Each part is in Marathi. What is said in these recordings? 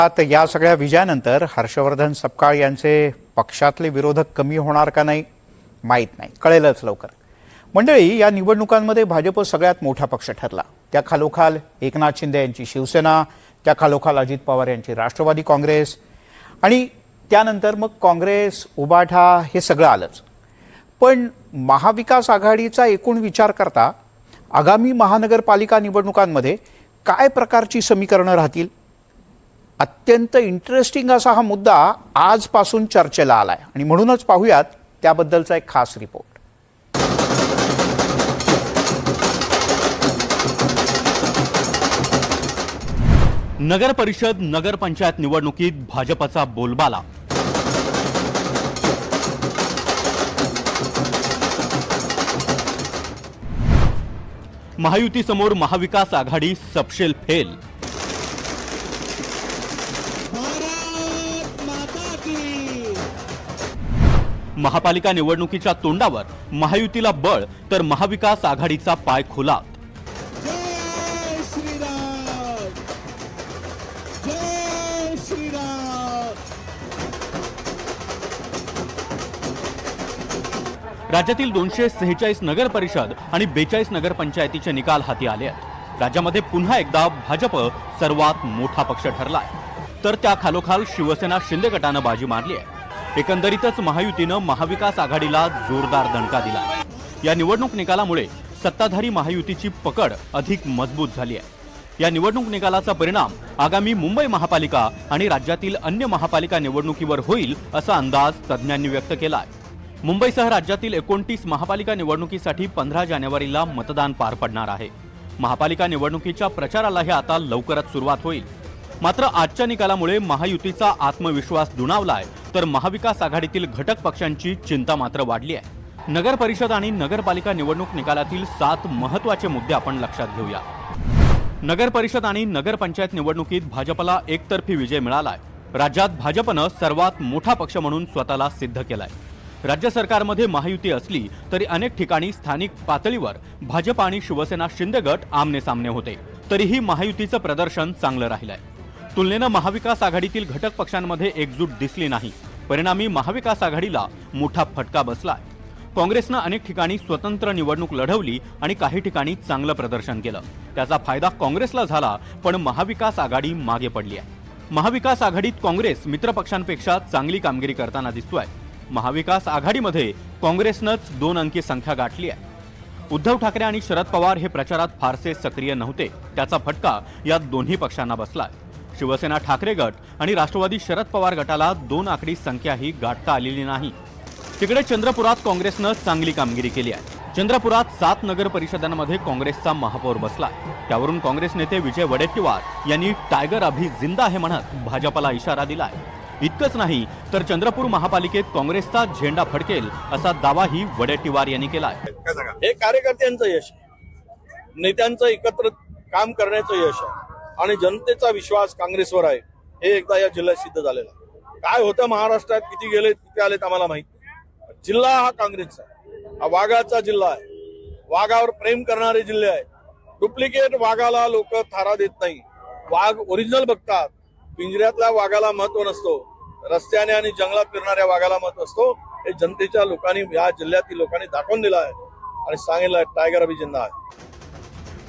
आता या सगळ्या विजयानंतर हर्षवर्धन सपकाळ यांचे पक्षातले विरोधक कमी होणार का नाही माहीत नाही, कळेलच लवकर. मंडळी, या निवडणुकांमध्ये भाजप सगळ्यात मोठा पक्ष ठरला. त्या खालोखाल एकनाथ शिंदे यांची शिवसेना, त्या खालोखाल अजित पवार यांची राष्ट्रवादी काँग्रेस आणि त्यानंतर मग काँग्रेस, उबाठा हे सगळं आलंच. पण महाविकास आघाडीचा एकूण विचार करता आगामी महानगरपालिका निवडणुकांमध्ये काय प्रकारची समीकरणं राहतील, अत्यंत इंटरेस्टिंग असा हा मुद्दा आजपासून चर्चेला आलाय आणि म्हणूनच पाहूयात त्याबद्दलचा एक खास रिपोर्ट. नगर परिषद, नगर पंचायत निवडणुकीत भाजपचा बोलबाला. महायुतीसमोर महाविकास आघाडी सपशेल फेल. महापालिका निवडणुकीच्या तोंडावर महायुतीला बळ तर महाविकास आघाडीचा पाय खुला. राज्यातील 246 नगर परिषद आणि 42 नगर पंचायतीचे निकाल हाती आले आहेत. राज्यामध्ये पुन्हा एकदा भाजप सर्वात मोठा पक्ष ठरलाय, तर त्या खालोखाल शिवसेना शिंदे गटानं बाजी मारली आहे. एकंदरीतच महायुतीनं महाविकास आघाडीला जोरदार दणका दिला. या निवडणूक निकालामुळे सत्ताधारी महायुतीची पकड अधिक मजबूत झाली आहे. या निवडणूक निकालाचा परिणाम आगामी मुंबई महापालिका आणि राज्यातील अन्य महापालिका निवडणुकीवर होईल असा अंदाज तज्ज्ञांनी व्यक्त केला आहे. मुंबईसह राज्यातील 29 महापालिका निवडणुकीसाठी 15 जानेवारीला मतदान पार पडणार आहे. महापालिका निवडणुकीच्या प्रचारालाही आता लवकरच सुरुवात होईल. मात्र आजच्या निकालामुळे महायुतीचा आत्मविश्वास दुणावलाय, तर महाविकास आघाडीतील घटक पक्षांची चिंता मात्र वाढली आहे. नगर परिषद आणि नगरपालिका निवडणूक निकालातील 7 महत्त्वाचे मुद्दे आपण लक्षात घेऊया. नगर परिषद आणि नगरपंचायत निवडणुकीत भाजपला एकतर्फी विजय मिळालाय. राज्यात भाजपनं सर्वात मोठा पक्ष म्हणून स्वतःला सिद्ध केलाय. राज्य सरकारमध्ये महायुती असली तरी अनेक ठिकाणी स्थानिक पातळीवर भाजप आणि शिवसेना शिंदे गट आमने सामने होते, तरीही महायुतीचं प्रदर्शन चांगलं राहिलंय. तुलनेनं महाविकास आघाडीतील घटक पक्षांमध्ये एकजूट दिसली नाही. परिणामी महाविकास आघाडीला मोठा फटका बसलाय. काँग्रेसनं अनेक ठिकाणी स्वतंत्र निवडणूक लढवली आणि काही ठिकाणी चांगलं प्रदर्शन केलं. त्याचा फायदा काँग्रेसला झाला, पण महाविकास आघाडी मागे पडली आहे. महाविकास आघाडीत काँग्रेस मित्रपक्षांपेक्षा चांगली कामगिरी करताना दिसतोय. महाविकास आघाडीमध्ये काँग्रेसनंच 2 अंकी संख्या गाठली आहे. उद्धव ठाकरे आणि शरद पवार हे प्रचारात फारसे सक्रिय नव्हते. त्याचा फटका या दोन्ही पक्षांना बसलाय. शिवसेना ठाकरे गट आणि राष्ट्रवादी शरद पवार गटाला 2 आकडी संख्याही गाठता आलेली नाही. तिकडे चंद्रपुरात काँग्रेसनं चांगली कामगिरी केली आहे. चंद्रपुरात 7 नगर परिषदांमध्ये काँग्रेसचा महापौर बसलाय. त्यावरून काँग्रेस नेते विजय वडेट्टीवार यांनी टायगर अभी जिंदा आहे म्हणत भाजपला इशारा दिलाय. इतकंच नाही तर चंद्रपूर महापालिकेत काँग्रेसचा झेंडा फडकेल असा दावाही वडेट्टीवार यांनी केलाय. हे कार्यकर्त्यांचं यश आहे, नेत्यांचं एकत्र काम करण्याचं यश आहे आणि जनतेचा विश्वास काँग्रेसवर आहे हे एकदा या जिल्ह्यात सिद्ध झालेलं आहे. काय होतं महाराष्ट्रात, किती गेले किती आलेत आम्हाला माहित. जिल्हा हा काँग्रेसचा आहे, हा वाघाचा जिल्हा आहे. वाघावर प्रेम करणारे जिल्हे आहे. डुप्लिकेट वाघाला लोक थारा देत नाही. वाघ ओरिजिनल बघतात. पिंजऱ्यातल्या वाघाला महत्व नसतो, रस्त्याने आणि जंगलात फिरणाऱ्या वाघाला महत्व असतो. हे जनतेच्या लोकांनी, या जिल्ह्यातील लोकांनी दाखवून दिलं आहे आणि सांगितलं टायगर अभी जिंदा आहे.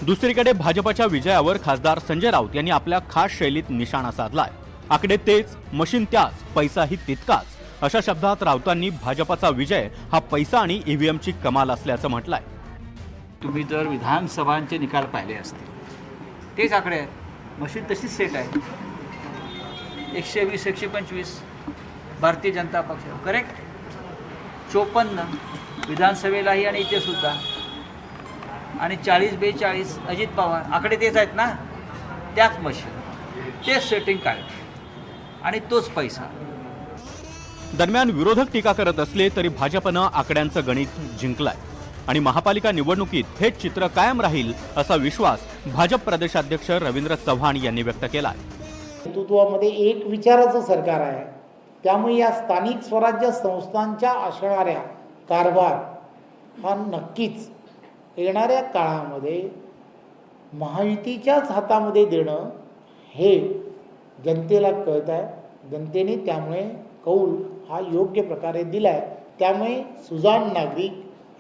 दुसरीकडे भाजपच्या विजयावर खासदार संजय राऊत यांनी आपल्या खास शैलीत निशाणा साधलाय. आकडे तेच, मशीन त्याच, पैसाही तितकाच अशा शब्दात राऊतांनी भाजपचा विजय हा पैसा आणि ईव्हीएमची कमाल असल्याचं म्हटलंय. तुम्ही जर विधानसभांचे निकाल पाहिले असतील, तेच आकडे आहेत. मशीन तशीच सेट आहे. 120, 125 भारतीय जनता पक्ष, करेक्ट. 54 विधानसभेलाही आणि इथे सुद्धा, आणि 40-42 अजित पवार. आकडे तेच आहेत ना. त्याच मशीन, तेच सेटिंग काय आणि तोच पैसा. दरम्यान विरोधक टीका करत असले तरी भाजपनं आकड्यांचं गणित जिंकलंय आणि महापालिका निवडणुकीत थेट चित्र कायम राहील असा विश्वास भाजप प्रदेशाध्यक्ष रवींद्र चव्हाण यांनी व्यक्त केलाय. नेतृत्वामध्ये एक विचाराचं सरकार आहे, त्यामुळे या स्थानिक स्वराज्य संस्थांच्या असणाऱ्या कारभार हा नक्कीच येणाऱ्या काळामध्ये महायुतीच्याच हातामध्ये देणं हे जनतेला कळत आहे. जनतेने त्यामुळे कौल हा योग्य प्रकारे दिला आहे. त्यामुळे सुजाण नागरिक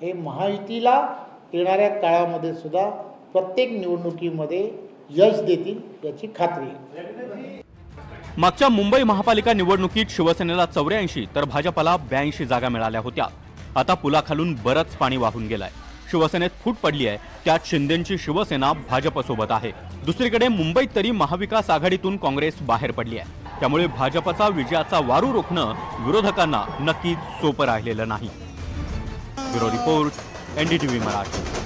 हे महायुतीला येणाऱ्या काळामध्ये सुद्धा प्रत्येक निवडणुकीमध्ये यश देतील याची खात्री आहे. मागच्या मुंबई महापालिका निवडणुकीत शिवसेनेला 84 तर भाजपला 82 जागा मिळाल्या होत्या. आता पुलाखालून बरंच पाणी वाहून गेलंय. शिवसेनेत फूट पडली आहे. त्यात शिंदेंची शिवसेना भाजपसोबत आहे. दुसरीकडे मुंबईत तरी महाविकास आघाडीतून काँग्रेस बाहेर पडली आहे. त्यामुळे भाजपचा विजयाचा वारू रोखणं विरोधकांना नक्कीच सोपं राहिलेलं नाही. Bureau report, NDTV Marathi.